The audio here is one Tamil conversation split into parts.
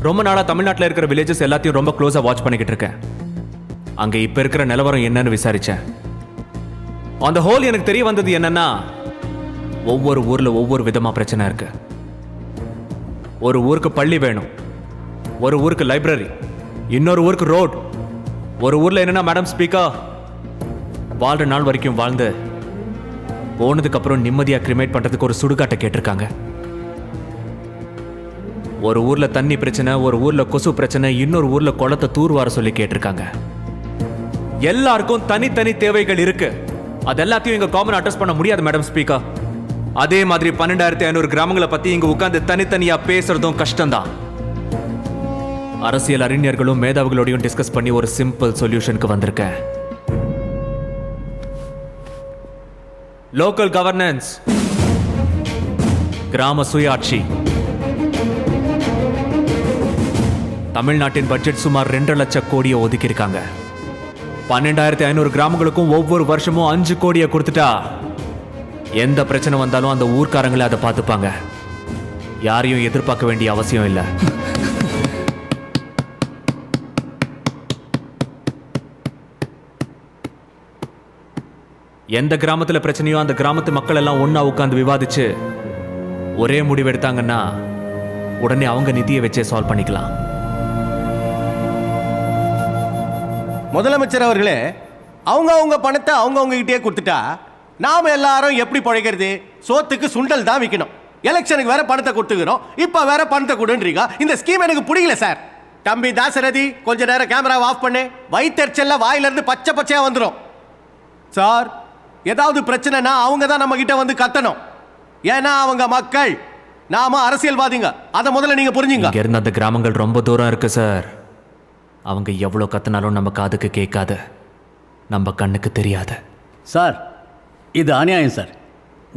ரொம்ப நாளா தமிழ்நாட்டில் இருக்கிற வில்லேஜஸ் எல்லாத்தையும் ரொம்ப க்ளோஸா வாட்ச் பண்ணிக்கிட்டு இருக்கேன். அங்க இப்ப இருக்கிற நிலவரம் என்னன்னு விசாரிச்சேன். அந்த ஹோல் எனக்கு தெரிய வந்தது என்னன்னா, ஒவ்வொரு ஊர்ல ஒவ்வொரு விதமா பிரச்சனை இருக்கு. ஒரு ஊருக்கு பள்ளி வேணும், ஒரு ஊருக்கு லைப்ரரி, இன்னொரு ஊருக்கு ரோட், ஒரு ஊர்ல என்னன்னா மேடம் ஸ்பீக்கர் வாழ்ற நாள் வரைக்கும் வாழ்ந்து போனதுக்கு அப்புறம் நிம்மதியா கிரிமேட் பண்றதுக்கு ஒரு சுடுகாட்டை கேட்டிருக்காங்க. ஒரு ஊர்ல தண்ணி பிரச்சனை, ஒரு ஊர்ல கொசு பிரச்சனை, இன்னொரு ஊர்ல குளத்தை தூர்வார சொல்லி கேட்டிருக்காங்க. எல்லாருக்கும் தனித்தனி தேவைகள் இருக்கு. அது எல்லாத்தையும் இங்க காமன் அட்ரஸ் பண்ண முடியாது மேடம் ஸ்பீக்கர். அதே மாதிரி 12,500 கிராமங்களை பத்தி இங்க உட்கார்ந்து தனித்தனியா பேசுறதும் கஷ்டம்தான். அரசியல் அறிஞர்களும் மேதாவிகளோடையும் டிஸ்கஸ் பண்ணி ஒரு சிம்பிள் சொல்யூஷனுக்கு வந்திருக்கேன். லோக்கல் கவர்னன்ஸ், கிராம சுயாட்சி. தமிழ்நாட்டின் பட்ஜெட் சுமார் 2 லட்சம் கோடியை ஒதுக்கி இருக்காங்க. 12,500 கிராமங்களுக்கும் ஒவ்வொரு வருஷமும் 5 கோடியை கொடுத்துட்டா எந்த பிரச்சனை வந்தாலும் அந்த ஊர்க்காரங்களே அதை பார்த்துப்பாங்க. யாரையும் எதிர்பார்க்க வேண்டிய அவசியம் இல்லை. எந்த கிராமத்துல பிரச்சனையோ அந்த கிராமத்து மக்கள் எல்லாம் ஒன்னா உட்கார்ந்து விவாதிச்சு ஒரே முடிவு எடுத்தாங்கன்னா உடனே அவங்க நிதியை வச்சே சால்வ் பண்ணிக்கலாம். முதலமைச்சர் அவர்களே, அவங்க பணத்தை அவங்க கிட்டே கொடுத்துட்டா நாம எல்லாரும் எப்படி பழைக்கிறது? சோத்துக்கு சுண்டல் தான் விற்கணும். எலெக்ஷனுக்கு வேற பணத்தை கொடுத்துக்கிறோம், இப்ப வேற பணத்தை கொடுன்றீங்க. இந்த ஸ்கீம் எனக்கு பிடிக்கல சார். தம்பி தாசரதி, கொஞ்ச நேரம் கேமராவை ஆஃப் பண்ணு. வயிற்றுச்சல்ல வாயிலிருந்து பச்சை பச்சையா வந்துடும் சார். ஏதாவது பிரச்சனைனா அவங்க தான் நம்ம கிட்ட வந்து கத்தணும். ஏன்னா அவங்க மக்கள், நாம அரசியல்வாதிங்க. அதை முதல்ல நீங்க புரிஞ்சுங்க. இங்க இருந்து அந்த கிராமங்கள் ரொம்ப தூரம் இருக்கு சார். அவங்க எவ்வளவு கத்தினாலும் நம்ம காதுக்கு கேட்காது, நம்ம கண்ணுக்கு தெரியாது. சார், இது அநியாயம் சார்.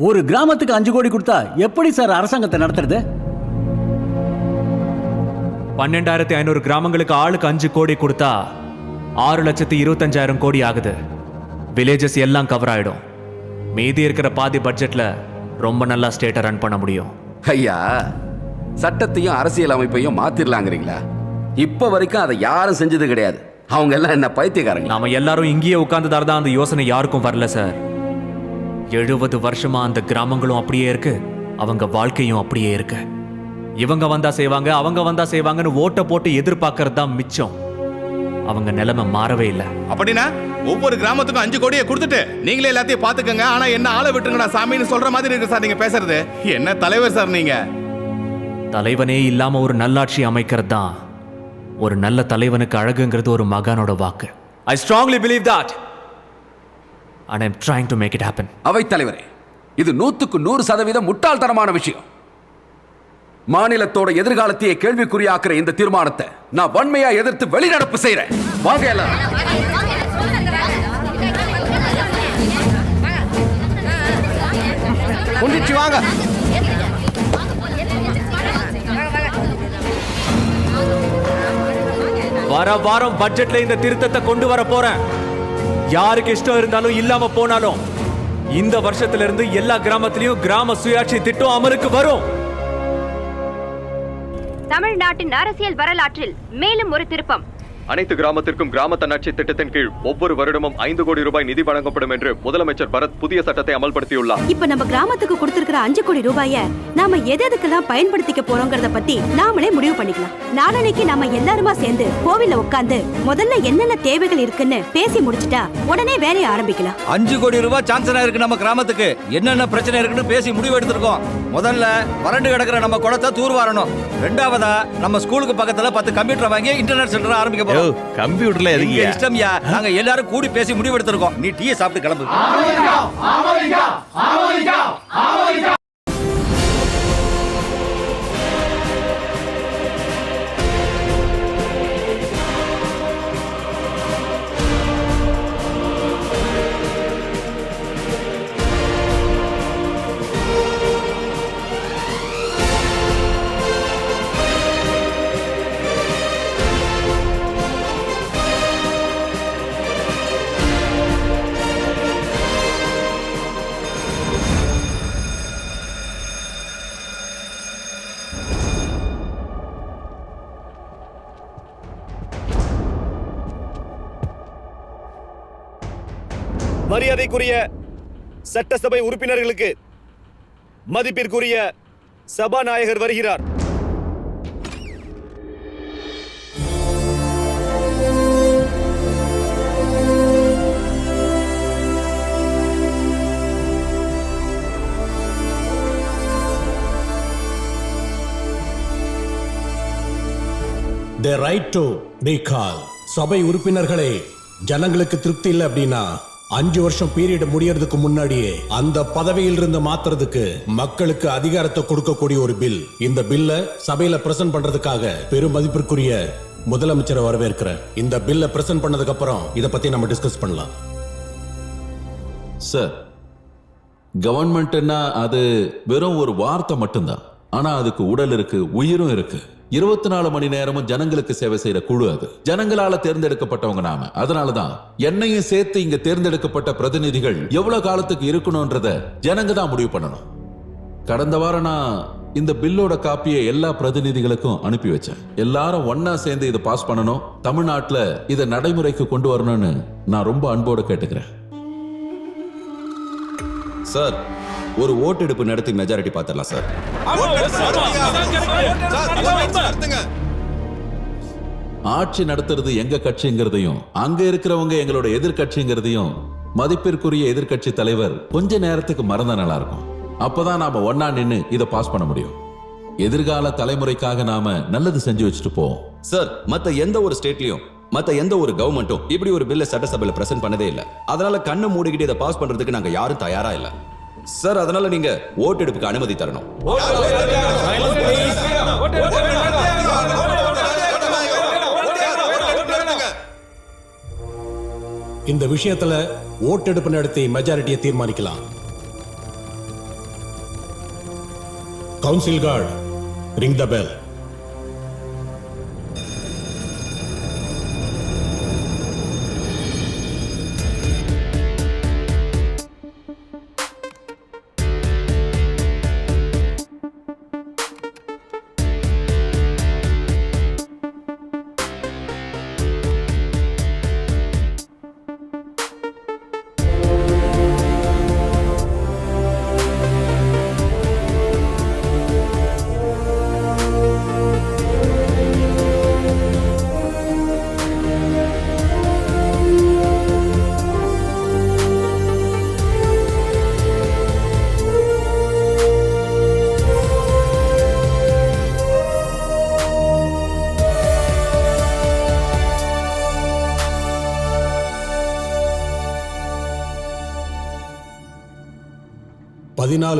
ஒரு கிராமத்துக்கு 5 கோடி கொடுத்தா எப்படி சார் அரசாங்கத்தை நடத்துறது? 12,500 கிராமங்களுக்கு ஆளுக்கு 5 கோடி கொடுத்தா 6,25,000 கோடி ஆகுது. வில்லேஜஸ் எல்லாம் கவர் ஆயிடும். மீதி இருக்கிற பாதி பட்ஜெட்ல ரொம்ப நல்லா ஸ்டேட்டை ரன் பண்ண முடியும். ஐயா, சட்டத்தையும் அரசியல் அமைப்பையும் மாத்திரலாங்கிறீங்களா? இப்ப வரைக்கும் அதை யாரும் செஞ்சது கிடையாது. அவங்க எல்லாம் என்ன பைத்தியக்காரங்க? நாம எல்லாரும் இங்கேயே உட்கார்ந்துதான் தான் அந்த யோசனை யாருக்கும் வரல சார். 70 வருஷமா அந்த கிராமங்களும் அப்படியே இருக்கு, அவங்க வாழ்க்கையும் அப்படியே இருக்கு. இவங்க வந்தா செய்வாங்க, அவங்க வந்தா செய்வாங்கன்னு ஓட்ட போட்டு எதிர்பார்க்கறது தான் மிச்சம். அவங்க நிலைமை மாறவே இல்லை. அப்படின்னா ஒவ்வொரு கிராமத்துக்கும் 5 கோடியை கொடுத்துட்டு நீங்களே எல்லாத்தையும் பாத்துக்கங்க, ஆனா என்ன ஆளை விட்டுருங்கடா சாமின்னு சொல்ற மாதிரி இருக்கு சார் நீங்க பேசுறது. என்ன தலைவர் சார் நீங்க? தலைவனே இல்லாம ஒரு நல்லாட்சி அமைக்கிறது தான் ஒரு நல்ல தலைவனுக்கு அழகுங்கிறது ஒரு மகானோட வாக்கு. I strongly believe that and I'm trying to make it happen. அவை தலைவரே, இது 100க்கு 100% முட்டாள்தனமான விஷயம். மாநிலத்தோட எதிர்காலத்தையே கேள்விக்குறியாக்குற இந்த தீர்மானத்தை நான் வன்மையா எதிர்த்து வெளிநடப்பு செய்யறேன். வாங்க எல்லாரும். வாங்க. வர வாரம் பட்ஜெட்ல இந்த திருத்தத்தை கொண்டு வர போறேன். யாருக்கு இஷ்டம் இருந்தாலும் இல்லாம போனாலும் இந்த வருஷத்துல இருந்து எல்லா கிராமத்திலையும் கிராம சுயாட்சி திட்டம் அமலுக்கு வரும். தமிழ்நாட்டின் அரசியல் வரலாற்றில் மேலும் ஒரு திருப்பம். அனைத்து கிராமத்திற்கும் கிராம தன்னாட்சி திட்டத்தின் கீழ் ஒவ்வொரு வருடமும் 5 கோடி ரூபாய் நிதி வழங்கப்படும் என்று முதலமைச்சர் பரத் புதிய சட்டத்தை அமல்படுத்தியுள்ளார். இப்ப நம்ம கிராமத்துக்கு கொடுத்திருக்கிற 5 கோடி ரூபாய நாம எதுக்கெல்லாம் பயன்படுத்திக்க போறோங்கிறத பத்தி நாமளே முடிவு பண்ணிக்கலாம். நாளைக்கு நாம எல்லாருமா சேர்ந்து கோவில்ல உட்கார்ந்து முதல்ல என்னென்ன தேவைகள் இருக்குன்னு பேசி முடிச்சிட்டா உடனே வேலையை ஆரம்பிக்கலாம். 5 கோடி ரூபாய் சான்சனா இருக்கு. நம்ம கிராமத்துக்கு என்னென்ன பிரச்சனை இருக்குன்னு பேசி முடிவு எடுத்திருக்கோம். முதல்ல வறண்டு கிடக்கிற நம்ம குளத்தை தூர்வாரணும். ரெண்டாவதா நம்ம ஸ்கூலுக்கு பக்கத்துல 10 கம்ப்யூட்டர் வாங்கி இன்டர்நெட் சென்டர் ஆரம்பிக்க போறோம். கம்ப்யூட்டர்ல எதுக்கு இஷ்டம்யா? நாங்க எல்லாரும் கூடி பேசி முடிவு எடுத்திருக்கோம். நீ டீயை சாப்பிட்டு கிளம்பு. மரியாதைக்குரிய சட்டசபை உறுப்பினர்களுக்கு மதிப்பிற்குரிய சபாநாயகர் வருகிறார். The right to recall. சபை உறுப்பினர்களே, ஜனங்களுக்கு திருப்தி இல்லை அப்படின்னா 5 வருஷம் பீரியட் முடியறதுக்கு முன்னாடியே அந்த பதவியில் இருந்து மாத்துறதுக்கு மக்களுக்கு அதிகாரத்தை கொடுக்கக்கூடிய ஒரு பில். இந்த பில்ல சபையில பிரசன்ட் பண்றதுக்காக பெரும் மதிப்பிற்குரிய முதலமைச்சரை வரவேற்கிறேன். இந்த பில்ல பிரசன்ட் பண்ணதுக்கு அப்புறம் இத பத்தி நம்ம டிஸ்கஸ் பண்ணலாம். சார், கவர்மெண்ட்னா அது வெறும் ஒரு வார்த்தை மட்டும்தான். ஆனா அதுக்கு உடல் இருக்கு, உயிரும் இருக்கு. 24 மணி நேரமும் ஜனங்களுக்கு சேவை செய்யற குழு அது. ஜனங்களால தேர்ந்தெடுக்கப்பட்டவங்க நாம. அதனாலதான் என்னையும் சேர்த்து இங்க தேர்ந்தெடுக்கப்பட்ட பிரதிநிதிகள் எவ்வளவு காலத்துக்கு இருக்கணும்ன்றத ஜனங்க தான் முடிவு பண்ணணும். கடந்த வாரம் நான் இந்த பில்லோட காப்பியை எல்லா பிரதிநிதிகளுக்கும் அனுப்பி வச்சேன். எல்லாரும் ஒன்னா சேர்ந்து இதை பாஸ் பண்ணணும், தமிழ்நாட்டுல இதை நடைமுறைக்கு கொண்டு வரணும்னு நான் ரொம்ப அன்போடு கேட்டுக்கிறேன். சார், ஒரு ஓட்டெடுப்பு நடத்தி மெஜாரிட்டி பார்த்துடலாம் சார். ஆட்சி நடத்துறது எங்க கட்சிங்கிறதையும் அங்க இருக்கிறவங்க எங்களோட எதிர்கட்சிங்கிறதையும் மதிப்பிற்குரிய எதிர்கட்சி தலைவர் கொஞ்ச நேரத்துக்கு மறந்தா நல்லா இருக்கும். அப்பதான் நாம ஒன்னா நின்னு இதை பாஸ் பண்ண முடியும். எதிர்கால தலைமுறைக்காக நாம நல்லது செஞ்சு வச்சுட்டு போவோம். சார், மத்த எந்த ஒரு ஸ்டேட்லயும் மத்த எந்த ஒரு கவர்மெண்ட்டும் இப்படி ஒரு பில்ல சட்டசபையில பிரசன்ட் பண்ணதே இல்ல. அதனால கண்ணை மூடிக்கிட்டு இதை பாஸ் பண்றதுக்கு நாங்க யாரும் தயாரா இல்ல சார். அதனால நீங்க ஓட்டெடுப்புக்கு அனுமதி தரணும். இந்த விஷயத்துல ஓட்டெடுப்பு நடத்தி மெஜாரிட்டியை தீர்மானிக்கலாம். கவுன்சில் கார்டு, ரிங் த பெல்.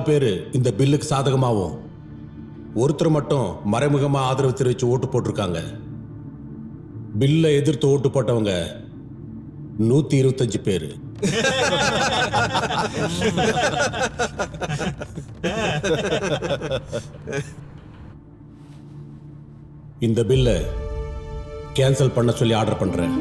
பேரு இந்த பில்லுக்கு சாதகமாகவும் ஒருத்தர் மட்டும் மறைமுகமா ஆதரவு தெரிவிச்சு ஓட்டு போட்டிருக்காங்க. பில்லை எதிர்த்து ஓட்டு போட்டவங்க 125 பேரு. இந்த பில்லை கேன்சல் பண்ண சொல்லி ஆர்டர் பண்றேன்.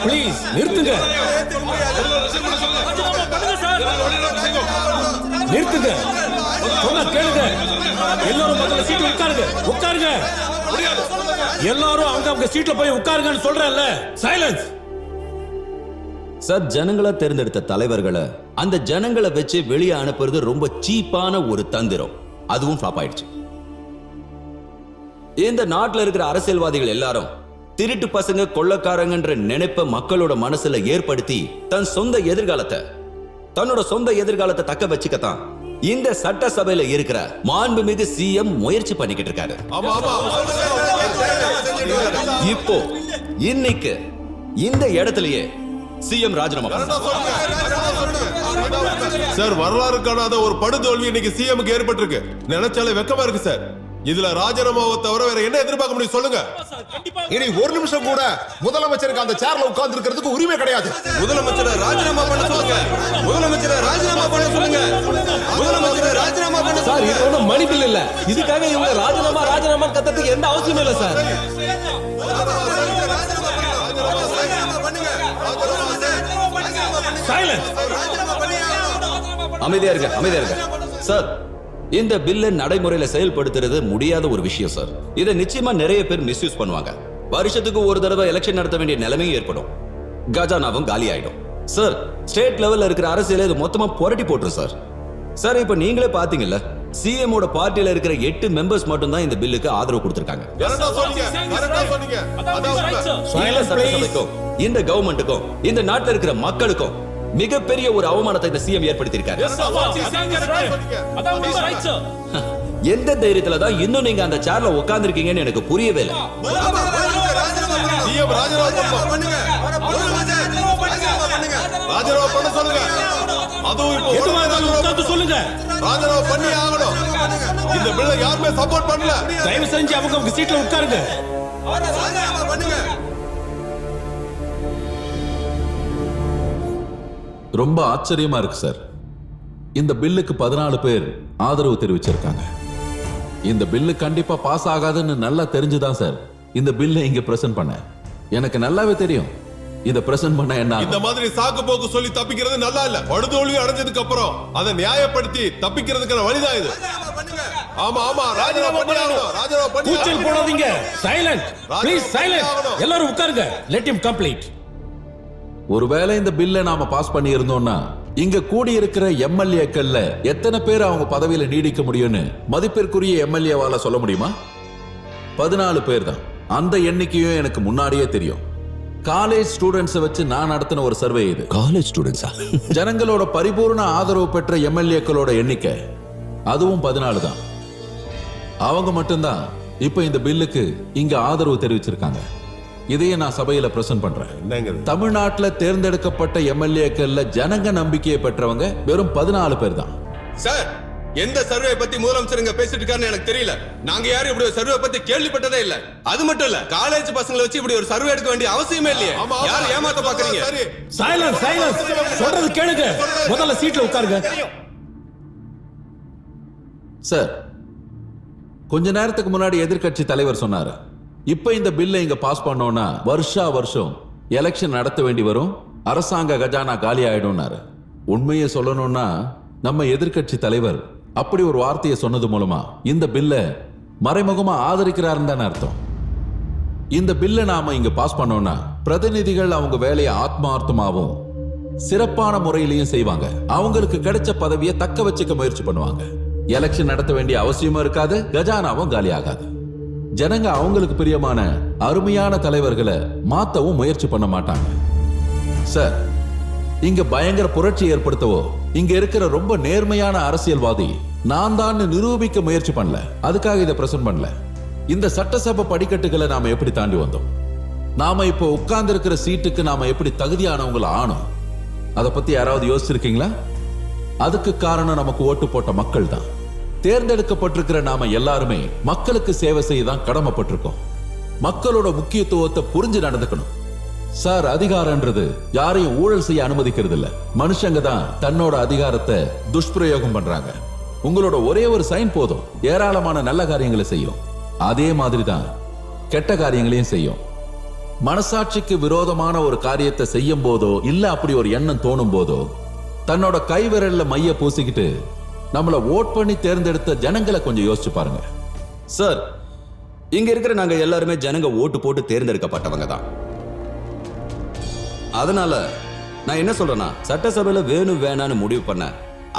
ப்ளீஸ் நிறுத்துங்க, நிறுத்துங்க, சொன்னா கேளுங்க. எல்லாரும் முதல்ல சீட்ல உட்காருங்க, உட்காருங்க. எல்லாரும் அவங்க சீட்ல போய் உட்காருங்கன்னு சொல்றேன்ல. சைலன்ஸ். சார், ஜனங்களா தேர்ந்தெடுத்த தலைவர்களை அந்த ஜனங்களை வச்சு வெளியே அனுப்புறது ரொம்ப சீப்பான ஒரு தந்திரம். அதுவும் ஃபிளாப் ஆயிடுச்சு. இந்த நாட்டில் இருக்கிற அரசியல்வாதிகள் எல்லாரும் திருட்டு பசங்க, கொள்ளக்காரங்கன்ற நினைப்ப மக்களோட மனசுல ஏற்படுத்தி தன்னோட சொந்த எதிர்காலத்தை தக்க வச்சுக்கத்தான் இந்த சட்டசபையில இருக்கிற மாண்புமிகு சிஎம் முயற்சி பண்ணிக்கிட்டு இருக்காரு. இப்போ இன்னைக்கு இந்த இடத்திலேயே சிஎம் ராஜினாமா சார். வரலாறு காணாத ஒரு படுதோல்வி இன்னைக்கு சிஎம்க்கு ஏற்பட்டிருக்கு. நினைச்சாலே வெக்கமா இருக்கு சார். இதுல ராஜினாமாவை தவிர வேற என்ன எதிர்பார்க்க முடியும் சொல்லுங்க. இனி ஒரு நிமிஷம் கூட முதலமைச்சருக்கு அந்த சேர்ல உட்கார்ந்து இருக்கிறதுக்கு உரிமை கிடையாது. முதலமைச்சரை ராஜினாமா பண்ண சொல்லுங்க. முதலமைச்சரை ராஜினாமா பண்ண சொல்லுங்க. முதலமைச்சரை ராஜினாமா பண்ண சார், இது ஒன்றும் மணி பில் இல்ல. இதுக்காக இவங்க ராஜினாமா கத்துறதுக்கு எந்த அவசியம் இல்லை சார். சைலன்ஸ். அமைதியா இருங்க, அமைதியா இருங்க. சார், இந்த பில்லை நடைமுறையில செயல்படுத்துறது முடியாத ஒரு விஷயம் சார். இதை நிச்சயமா நிறைய பேர் மிஸ்யூஸ் பண்ணுவாங்க. வருஷத்துக்கு ஒரு தடவை எலெக்ஷன் நடத்த வேண்டிய நிலைமையும் ஏற்படும். கஜானாவும் காலி ஆயிடும். சார், ஸ்டேட் லெவல்ல இருக்கிற அரசியல இது மொத்தமா புரட்டி போட்டுரும் சார். சார், இப்ப நீங்களே பாத்தீங்கல்ல, சிஎம் ஓட பார்ட்டியில இருக்கிற 8 மெம்பர்ஸ் மட்டும் தான் இந்த பில்லுக்கு ஆதரவு கொடுத்திருக்காங்க. சட்டசபைக்கும் இந்த கவர்மெண்ட்டுக்கும் இந்த நாட்டில் இருக்கிற மக்களுக்கும் மிகப்பெரிய ஒரு அவமானத்தை இந்த சிஎம் ஏற்படுத்தியிருக்காரு. எந்த தைரியத்துல தான் இன்னும் நீங்க அந்த சேர்ல உட்கார்ந்திருக்கீங்கன்னு எனக்கு புரியவே இல்லை. தயவு செஞ்சு அவங்க சீட்ல உட்காருங்க. ரொம்ப ஆச்சரியமா இருக்கு சார். இந்த பில்லுக்கு 14 பேர் ஆதரவு தெரிவிச்சிருக்காங்க. இந்த பில்லு கண்டிப்பா பாஸ் ஆகாதுன்னு நல்லா தெரிஞ்சுதான் சார் இந்த பில்லை இங்க பிரசன்ட் பண்ண. எனக்கு நல்லாவே தெரியும் இத பிரசன்ட் பண்ண என்ன. இந்த மாதிரி சாக்கு போக்கு சொல்லி தப்பிக்கிறது நல்லா இல்ல. படுதோல்வி அடைஞ்சதுக்கு அப்புறம் அதை நியாயப்படுத்தி தப்பிக்கிறதுக்கான வழிதான் இது. ஆமா ஆமா, ராஜினாமா பண்ணியாகணும். ராஜினாமா பண்ணி கூச்சல் போடாதீங்க. Silent please, silent. எல்லாரும் உட்காருங்க. Let him complete. ஒருவேளை இந்த பில்லை நாம பாஸ் பண்ணி இருந்தோம்னா இங்க கூடி இருக்கிற எம்எல்ஏக்கள்ல எத்தனை பேர் அவங்க பதவியில நீடிக்க முடியும்னு மதிப்பிற்குரிய எம்எல்ஏவால சொல்ல முடியுமா? 14 பேர் தான். அந்த எண்ணிக்கையும் எனக்கு முன்னாடியே தெரியும். காலேஜ் ஸ்டூடெண்ட்ஸ் வச்சு நான் நடத்தின ஒரு சர்வே இது. காலேஜ் ஸ்டூடெண்ட்ஸா? ஜனங்களோட பரிபூர்ண ஆதரவு பெற்ற எம்எல்ஏக்களோட எண்ணிக்கை அதுவும் 14 தான். அவங்க மட்டும்தான் இப்ப இந்த பில்லுக்கு இங்க ஆதரவு தெரிவிச்சிருக்காங்க. இதையே நான் சபையில பிரசன்ட் பண்றேன். தமிழ்நாட்டுல தேர்ந்தெடுக்கப்பட்ட எம்எல்ஏக்கள்ல ஜனங்க நம்பிக்கையை பெற்றவங்க வெறும் 14 பேர் தான். சார், எந்த சர்வே பத்தி முதலமைச்சர் இங்க பேசிட்டு இருக்காருன்னு எனக்கு தெரியல. நாங்க யாரும் இப்படி ஒரு சர்வே பத்தி கேள்விப்பட்டதே இல்ல. அது மட்டும் இல்ல, காலேஜ் பசங்களை வச்சு இப்படி ஒரு சர்வே எடுக்க வேண்டிய அவசியமே இல்லையே. யார் ஏமாத்த பாக்குறீங்க? Silence, silence. சொல்றது கேளுங்க. முதல்ல சீட்ல உட்காருங்க. சார், கொஞ்ச நேரத்துக்கு முன்னாடி எதிர்க்கட்சி தலைவர் சொன்னாரு, இப்ப இந்த பில்லை இங்க பாஸ் பண்ணோம்னா வருஷா வருஷம் எலெக்ஷன் நடத்த வேண்டி வரும், அரசாங்க கஜானா காலி ஆயிடும்னாரு. உண்மையை சொல்லணும்னா நம்ம எதிர்க்கட்சி தலைவர் அப்படி ஒரு வார்த்தையை சொன்னது மூலமா இந்த பில்லை மறைமுகமா ஆதரிக்கிறாருன்னு தானே அர்த்தம். இந்த பில்லை நாம இங்க பாஸ் பண்ணோம்னா பிரதிநிதிகள் அவங்க வேலையை ஆத்மார்த்தமாவும் சிறப்பான முறையிலையும் செய்வாங்க. அவங்களுக்கு கிடைச்ச பதவியை தக்க வச்சுக்க முயற்சி பண்ணுவாங்க. எலெக்ஷன் நடத்த வேண்டிய அவசியமும் இருக்காது, கஜானாவும் காலி ஆகாது. ஜனங்க அவங்களுக்கு பிரியமான அருமையான தலைவர்களை மாத்தவும் முயற்சி பண்ண மாட்டாங்க. சார், இங்க பயங்கர புரட்சி ஏற்படுத்தவோ இங்க இருக்கிற ரொம்ப நேர்மையான அரசியல்வாதி நான் தான் நிரூபிக்க முயற்சி பண்ணல. அதுக்காக இதை பிரசன்ட் பண்ணல. இந்த சட்டசபை படிக்கட்டுகளை நாம எப்படி தாண்டி வந்தோம்? நாம இப்போ உட்கார்ந்து இருக்கிற சீட்டுக்கு நாம எப்படி தகுதியானவங்கள ஆனோம்? அதை பத்தி யாராவது யோசிச்சிருக்கீங்களா? அதுக்கு காரணம் நமக்கு ஓட்டு போட்ட மக்கள் தான். தேர்ந்தெடுக்கப்பட்டிருக்கிற நாம எல்லாருமே மக்களுக்கு சேவை செய்ய தான் கடமைப்பட்டிருக்கோம். மக்களோட முக்கியத்துவத்தை புரிஞ்சு நடந்துக்கணும். சார், அதிகாரம்ன்றது யாரையும் ஊழல் செய்ய அனுமதிக்கிறது இல்ல. மனுஷங்க தான் தன்னோட அதிகாரத்தை துஷ்பிரயோகம் பண்றாங்க. உங்களோட ஒரே ஒரு சைன் போதும் ஏராளமான நல்ல காரியங்களை செய்யும். அதே மாதிரி தான் கெட்ட காரியங்களையும் செய்யும். மனசாட்சிக்கு விரோதமான ஒரு காரியத்தை செய்யும் போதோ இல்ல அப்படி ஒரு எண்ணம் தோணும் போதோ தன்னோட கைவிரல்ல மைய பூசிக்கிட்டு நம்மள ஓட் பண்ணி தேர்ந்தெடுத்த ஜனங்களை கொஞ்சம் யோசிச்சு பாருங்க. சார், இங்க இருக்கிற நாங்க எல்லாருமே ஜனங்க ஓட்டு போட்டு தேர்ந்தெடுக்கப்பட்டவங்க தான். அதனால நான் என்ன சொல்றேன்னா, சட்டசபையில வேணும் வேணான்னு முடிவு பண்ண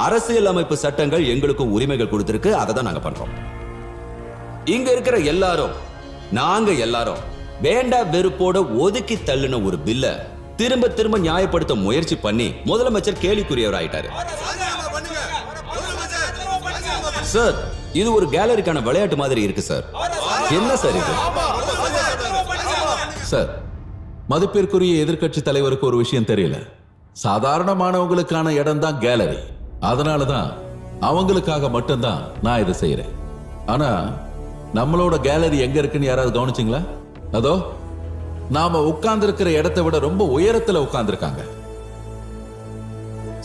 அரசியல் அமைப்பு சட்டங்கள் எங்களுக்கும் உரிமைகள் கொடுத்திருக்கு. அதை தான் நாங்க பண்றோம். இங்க இருக்கிற எல்லாரும், நாங்க எல்லாரும் வேண்டா வெறுப்போட ஒதுக்கி தள்ளின ஒரு பில்ல திரும்ப திரும்ப நியாயப்படுத்த முயற்சி பண்ணி முதலமைச்சர் கேலிக்குரியவர் ஆயிட்டாரு. சார், இது ஒரு கேலரிக்கான விளையாட்டு மாதிரி இருக்கு சார். என்ன சார் இது? சார், மதிப்பிற்குரிய எதிர்க்கட்சி தலைவருக்கு ஒரு விஷயம் தெரியல. சாதாரணமானவங்களுக்கான இடம் தான் கேலரி. அதனாலதான் அவங்களுக்காக மட்டும்தான் நான் இதை செய்யறேன். ஆனா நம்மளோட கேலரி எங்க இருக்குன்னு யாராவது கவனிச்சிங்களா? அதோ நாம உட்கார்ந்து இருக்கிற இடத்தை விட ரொம்ப உயரத்துல உட்கார்ந்துருக்காங்க.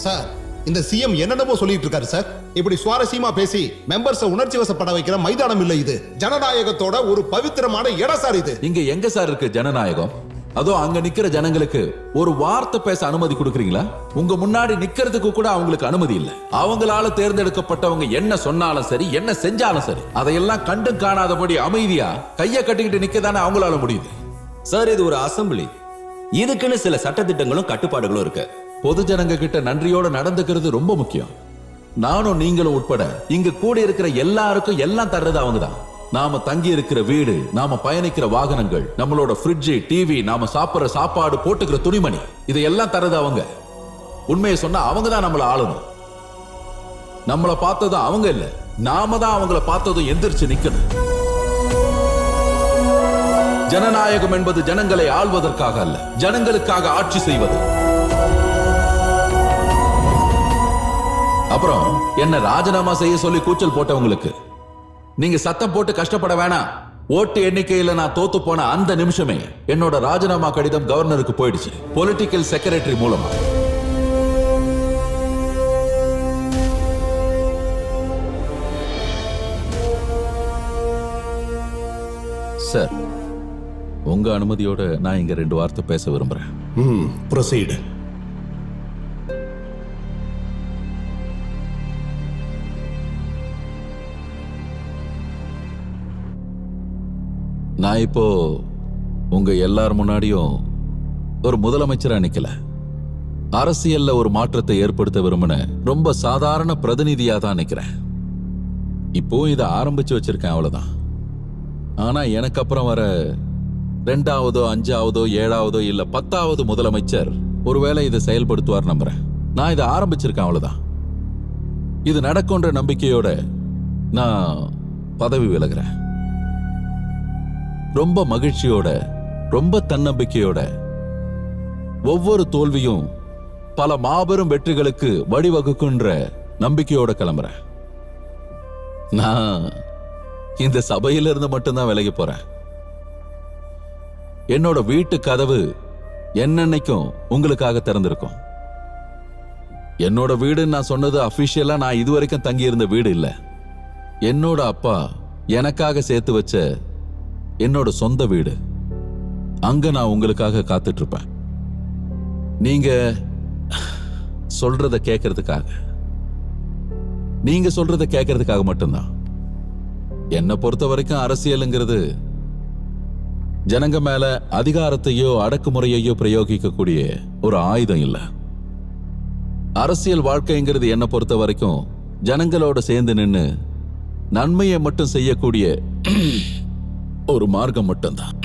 சார், இந்த சிஎம் என்னென்னமோ சொல்லிட்டு இருக்காரு சார். இப்படி சுவாரஸ்யமா பேசி மெம்பர்ஸ் உணர்ச்சி வசப்பட வைக்கிற மைதானம் இல்ல இது. ஜனநாயகத்தோட ஒரு பவித்திரமான இடம் சார் இது. இங்க எங்க சார் இருக்கு ஜனநாயகம்? அதோ அங்க நிக்கிற ஜனங்களுக்கு ஒரு வார்த்தை பேச அனுமதி கொடுக்கறீங்களா? உங்க முன்னாடி நிக்கிறதுக்கு கூட அவங்களுக்கு அனுமதி இல்ல. அவங்களால தேர்ந்தெடுக்கப்பட்டவங்க என்ன சொன்னாலும் சரி, என்ன செஞ்சாலும் சரி, அதையெல்லாம் கண்டு காணாதபடி அமைதியா கைய கட்டிக்கிட்டு நிக்கதானே அவங்களால முடியுது. சார், இது ஒரு அசம்பிளி. இதுக்குன்னு சில சட்டத்திட்டங்களும் கட்டுப்பாடுகளும் இருக்கு. பொது ஜனங்க கிட்ட நன்றியோட நடந்துக்கிறது ரொம்ப முக்கியம். நானும் நீங்களும் உட்பட இங்க கூட இருக்கிற எல்லாருக்கும் எல்லாம் தர்றது அவங்கதான். நாம தங்கி இருக்கிற வீடு, நாம பயணிக்கிற வாகனங்கள், நம்மளோட ஃப்ரிட்ஜ், டிவி, நாம சாப்பிடுற சாப்பாடு, போட்டுக்கிற துணிமணி, இதையெல்லாம் தர்றது அவங்க. உண்மையை சொன்னா அவங்க தான் நம்மள ஆளணும். நம்மள பார்த்ததும் அவங்க இல்ல, நாம தான் அவங்கள பார்த்ததும் எந்திரிச்சு நிக்கணும். ஜனநாயகம் என்பது ஜனங்களை ஆள்வதற்காக அல்ல, ஜனங்களுக்காக ஆட்சி செய்வது. அப்புறம் என்ன ராஜினாமா செய்ய சொல்லி கூச்சல் போட்டவங்களுக்கு நீங்க சத்தம் போட்டு கஷ்டப்பட வேணாம். ஓட்டு எண்ணிக்கையில நான் தோத்து போன அந்த நிமிஷமே என்னோட ராஜினாமா கடிதம் கவர்னருக்கு போயிடுச்சு, பொலிட்டிக்கல் செக்ரட்டரி மூலமா. சார், உங்க அனுமதியோட நான் இங்க 2 வார்த்தை பேச விரும்புறேன். ப்ரொசீட். நான் இப்போ உங்க எல்லார் முன்னாடியும் ஒரு முதலமைச்சரா நிக்கல, அரசியல்ல ஒரு மாற்றத்தை ஏற்படுத்த விரும்பின ரொம்ப சாதாரண பிரதிநிதியா தான் நிக்கிறேன். இப்போ இதை ஆரம்பிச்சு வச்சிருக்கேன், அவ்வளவுதான். ஆனா எனக்கு அப்புறம் வர 2ஆவதோ 5ஆவதோ 7ஆவதோ இல்ல 10ஆவது முதலமைச்சர் ஒருவேளை இதை செயல்படுத்துவார் நம்புறேன். நான் இதை ஆரம்பிச்சிருக்கேன், அவ்வளவுதான். இது நடக்கும்ன்ற நம்பிக்கையோட நான் பதவி விலகிறேன். ரொம்ப மகிழ்ச்சியோட, ரொம்ப தன்னம்பிக்கையோட, ஒவ்வொரு தோல்வியும் பல மாபெரும் வெற்றிகளுக்கு வழிவகுக்குன்ற நம்பிக்கையோட கிளம்புறேன். நான் இந்த சபையிலிருந்து மட்டும்தான் விலகி போறேன். என்னோட வீட்டு கதவு என்னன்னைக்கும் உங்களுக்காக திறந்திருக்கும். என்னோட வீடுன்னு நான் சொன்னது அபிஷியலா நான் இதுவரைக்கும் தங்கி இருந்த வீடு இல்ல. என்னோட அப்பா எனக்காக சேர்த்து வச்ச என்னோட சொந்த வீடு. அங்க நான் உங்களுக்காக காத்துட்டு இருப்பேன். நீங்க சொல்றத கேட்கறதுக்காக, நீங்க சொல்றத கேட்கறதுக்காக மட்டும்தான். என்னை பொறுத்த வரைக்கும் அரசியலுங்கிறது ஜனங்க மேல அதிகாரத்தையோ அடக்குமுறையையோ பிரயோகிக்கக்கூடிய ஒரு ஆயுதம் இல்ல. அரசியல் வாழ்க்கைங்கிறது என்னை பொறுத்த வரைக்கும் ஜனங்களோட சேர்ந்து நின்னு நன்மையை மட்டும் செய்யக்கூடிய ஒரு மார்க்கம் மட்டும்தான்.